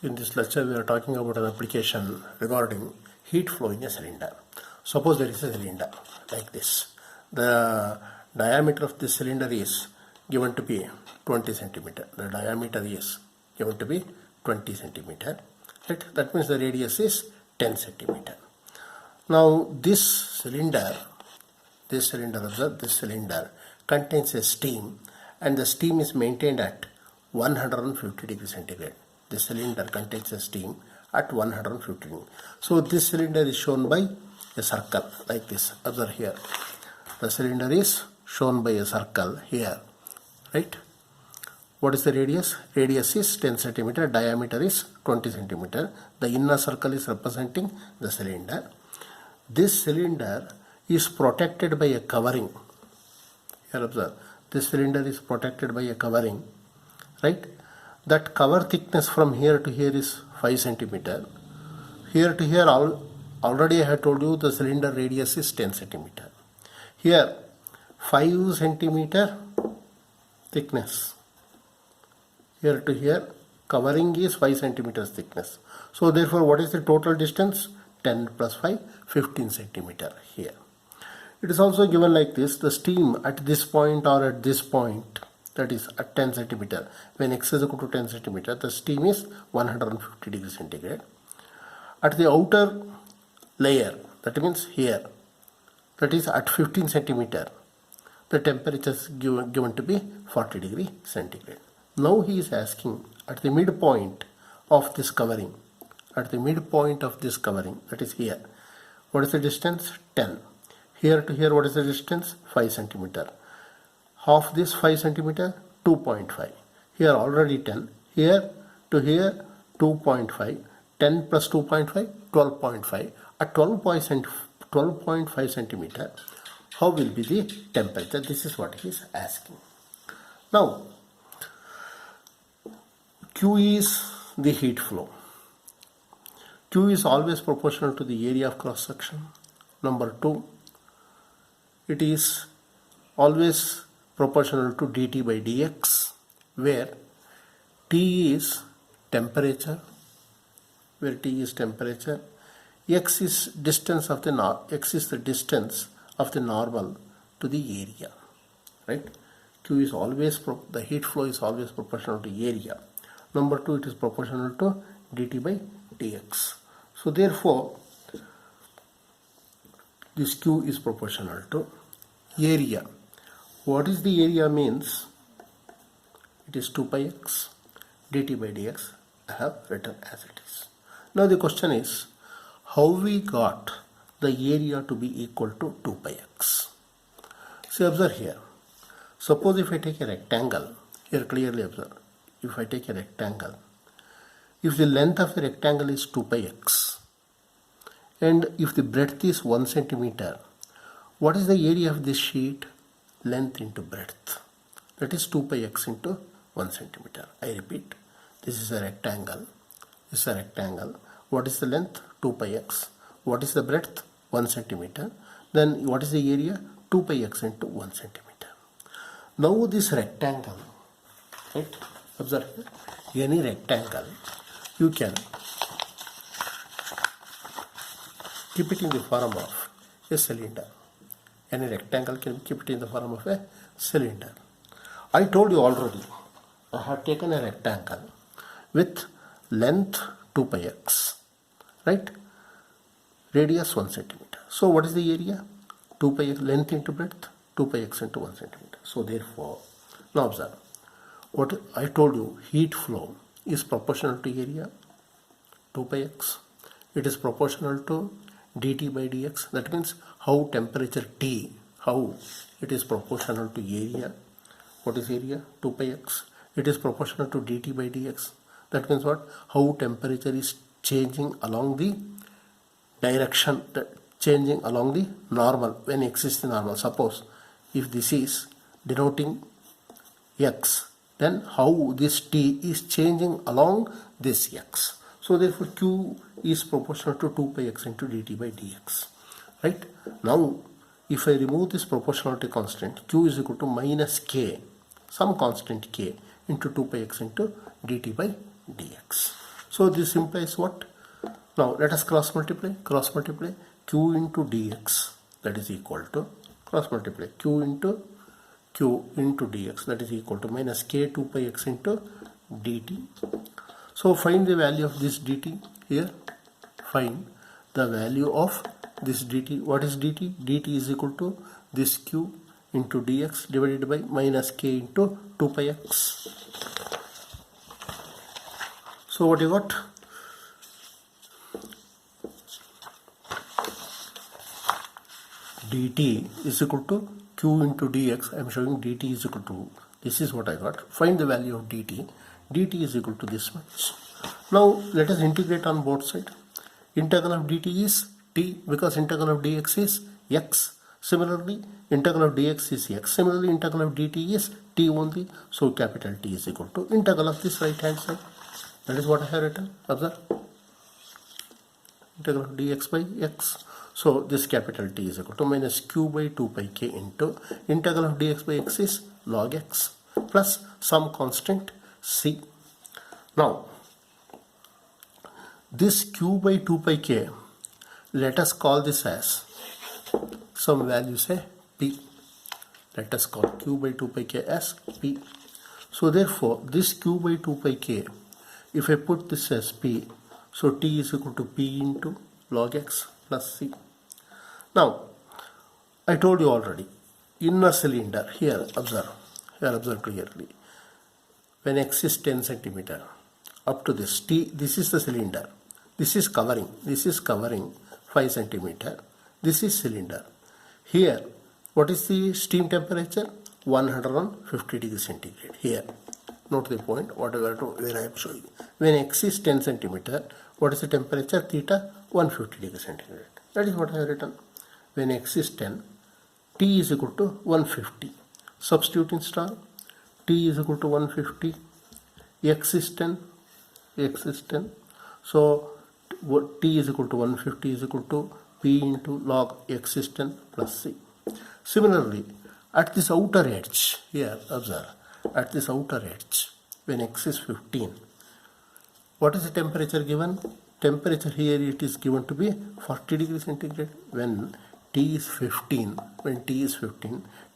In this lecture, we are talking about an application regarding heat flow in a cylinder. Suppose there is a cylinder like this. The diameter of this cylinder is given to be 20 centimeter. The diameter is given to be 20 centimeter. Right? That means the radius is 10 centimeter. Now this cylinder contains a steam, and the steam is maintained at 150 degrees centigrade. The cylinder contains a steam at 150 degrees. So this cylinder is shown by a circle like this. Observe here. The cylinder is shown by a circle here. Right? What is the radius? Radius is 10 centimeter. Diameter is 20 centimeter. The inner circle is representing the cylinder. This cylinder is protected by a covering. Here observe. This cylinder is protected by a covering. Right? That cover thickness from here to here is 5 centimeter. Here to here already I have told you the cylinder radius is 10 centimeter. Here 5 centimeter thickness. Here to here covering is 5 centimeters thickness. So therefore what is the total distance? 10 plus 5, 15 centimeter here. It is also given like this. The steam at this point or at this point, that is at 10 centimeter. When x is equal to 10 centimeter, the steam is 150 degrees centigrade. At the outer layer, that means here, that is at 15 centimeter, the temperature is given to be 40 degree centigrade. Now he is asking at the midpoint of this covering, that is here, what is the distance? 10. Here to here, what is the distance? 5 centimeter. Half this 5 centimeter, 2.5. Here already 10. Here to here, 2.5. 10 plus 2.5, 12.5. At 12.5 centimeter, how will be the temperature? This is what he is asking. Now, Q is the heat flow. Q is always proportional to the area of cross section. Number 2, it is always proportional to dt by dx, where T is temperature, x is the distance of the normal to the area. Right? Q is always the heat flow is always proportional to area. Number 2, it is proportional to dt by dx. So therefore this Q is proportional to area. What is the area means? It is 2 pi x dt by dx. I have written as it is. Now the question is, how we got the area to be equal to 2 pi x? See, observe here. Suppose if I take a rectangle, here clearly observe. If I take a rectangle, if the length of the rectangle is 2 pi x and if the breadth is 1 centimeter, what is the area of this sheet? Length into breadth. That is 2 pi x into 1 centimeter. I repeat, this is a rectangle. What is the length? 2 pi x. What is the breadth? 1 centimeter. Then what is the area? 2 pi x into 1 centimeter. Now this rectangle, right? Observe here. Any rectangle, you can keep it in the form of a cylinder. Any rectangle can keep it in the form of a cylinder. I told you already, I have taken a rectangle with length 2 pi x, right? Radius 1 centimeter. So what is the area? 2 pi x, length into breadth, 2 pi x into 1 centimeter. So therefore, now observe, what I told you, heat flow is proportional to area, 2 pi x. It is proportional to dt by dx. That means how temperature T, how it is proportional to area. What is area? 2 pi x. It is proportional to dt by dx. That means what? How temperature is changing along the direction, changing along the normal, when x is the normal. Suppose if this is denoting x, then how this T is changing along this x. So therefore Q is proportional to 2 pi x into dt by dx. Right? Now if I remove this proportionality constant, Q is equal to minus k, some constant k, into 2 pi x into dt by dx. So this implies what? Now let us cross multiply q into dx, that is equal to, cross multiply q into dx, that is equal to minus k 2 pi x into dt. So find the value of this dt here. Find the value of this dt. What is dt? dt is equal to this q into dx divided by minus k into 2 pi x. So what you got? dt is equal to q into dx. I am showing dt is equal to, this is what I got. Find the value of dt. dt is equal to this much. Now let us integrate on both sides. Integral of dt is t, because integral of dx is x. Similarly, integral of dx is x. Similarly, integral of dt is t only. So capital T is equal to integral of this right hand side. That is what I have written. Observe. Integral of dx by x. So this capital T is equal to minus q by 2 pi k into integral of dx by x is log x plus some constant c. Now this q by 2 pi k, let us call this as some value, say p. Let us call q by 2 pi k as p. So therefore this q by 2 pi k, if I put this as p, so t is equal to p into log x plus c. Now I told you already, in a cylinder, here observe clearly, when x is 10 centimeter up to this t, this is the cylinder, this is covering 5 centimeter, this is cylinder. Here what is the steam temperature? 150 degrees centigrade. Here note the point where I am showing. When x is 10 centimeter, what is the temperature? Theta 150 degrees centigrade. That is what I have written. When x is 10, t is equal to 150. Substitute in star. T is equal to 150. X is 10. So what t is equal to 150 is equal to p into log x is 10 plus c. Similarly, at this outer edge, here observe, at this outer edge, when x is 15, what is the temperature given? Temperature here it is given to be 40 degrees centigrade. When t is 15,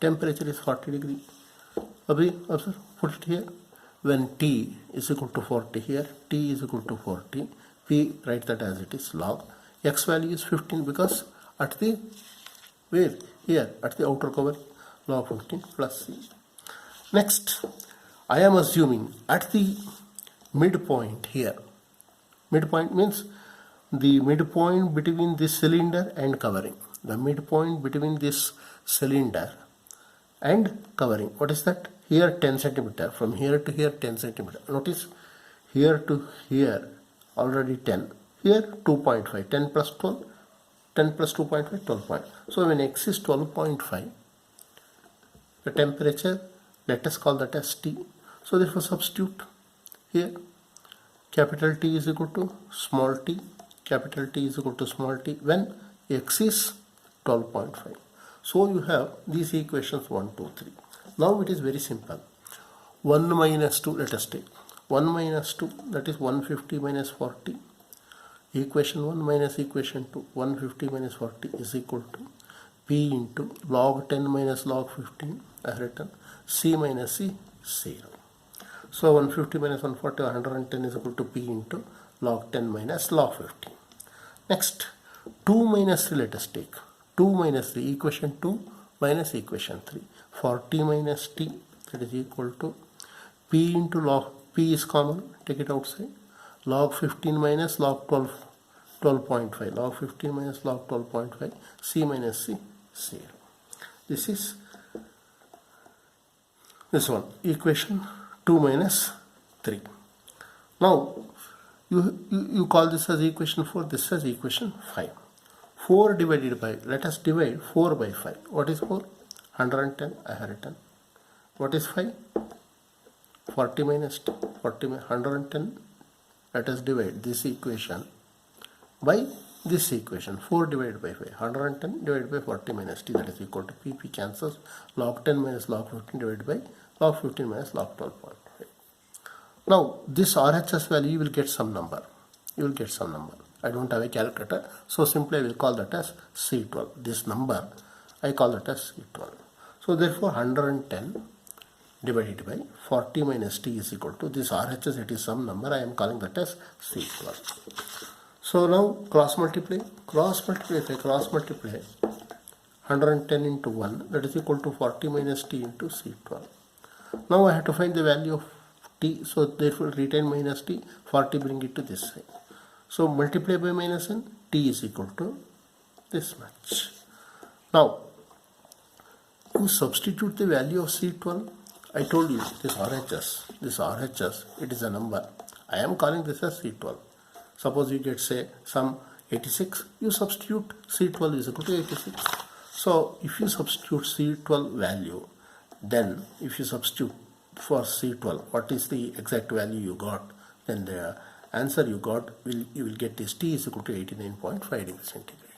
temperature is 40 degree. Observe, put it here. When t is equal to 40, here t is equal to 40, p write that as it is log x value is 15, because at the where? Here at the outer cover, log 15 plus c. Next, I am assuming at the midpoint here. Midpoint means the midpoint between this cylinder and covering. The midpoint between this cylinder and covering. What is that? Here 10 centimeter. From here to here 10 centimeter. Notice here to here already 10. Here 2.5. 10 plus 12. 10 plus 2.5, 12. So when x is 12.5, the temperature, let us call that as T. So therefore substitute here. Capital T is equal to small t. Capital T is equal to small t when x is 12.5. So you have these equations 1, 2, 3. Now it is very simple. 1 minus 2, let us take 1 minus 2, that is 150 minus 40. Equation 1 minus equation 2, 150 minus 40 is equal to p into log 10 minus log 15, I have written c minus c, 0. So 150 minus 140, 110 is equal to p into log 10 minus log 15. Next, 2 minus 3, let us take 2 minus 3, equation 2 minus equation 3, 40 minus t, that is equal to p into log, p is common, take it outside, log 15 minus log 12.5, log 15 minus log 12.5, c minus c, 0. This is this one, equation 2 minus 3. Now you call this as equation 4, this as equation 5. 4 divided by, let us divide 4 by 5. What is 4? 110, I have written. What is 5? 40 minus 2, 110. Let us divide this equation by this equation. 4 divided by 5. 110 divided by 40 minus t, that is equal to p cancels. Log 10 minus log 15 divided by log 15 minus log 12.5. Now this RHS value you will get some number. You will get some number. I don't have a calculator, so simply I will call that as C12. This number I call that as C12. So therefore 110 divided by 40 minus T is equal to this RHS, it is some number, I am calling that as C12. So now cross multiply, if I cross multiply 110 into 1, that is equal to 40 minus T into C12. Now I have to find the value of T, so therefore retain minus T, 40 bring it to this side. So multiply by minus n, T is equal to this much. Now you substitute the value of C12. I told you this RHS, it is a number. I am calling this as C12. Suppose you get say some 86, you substitute C12 is equal to 86. So if you substitute C12 value, then if you substitute for C12, what is the exact value you got, then the answer you got, you will get this T is equal to 89.5 degrees centigrade.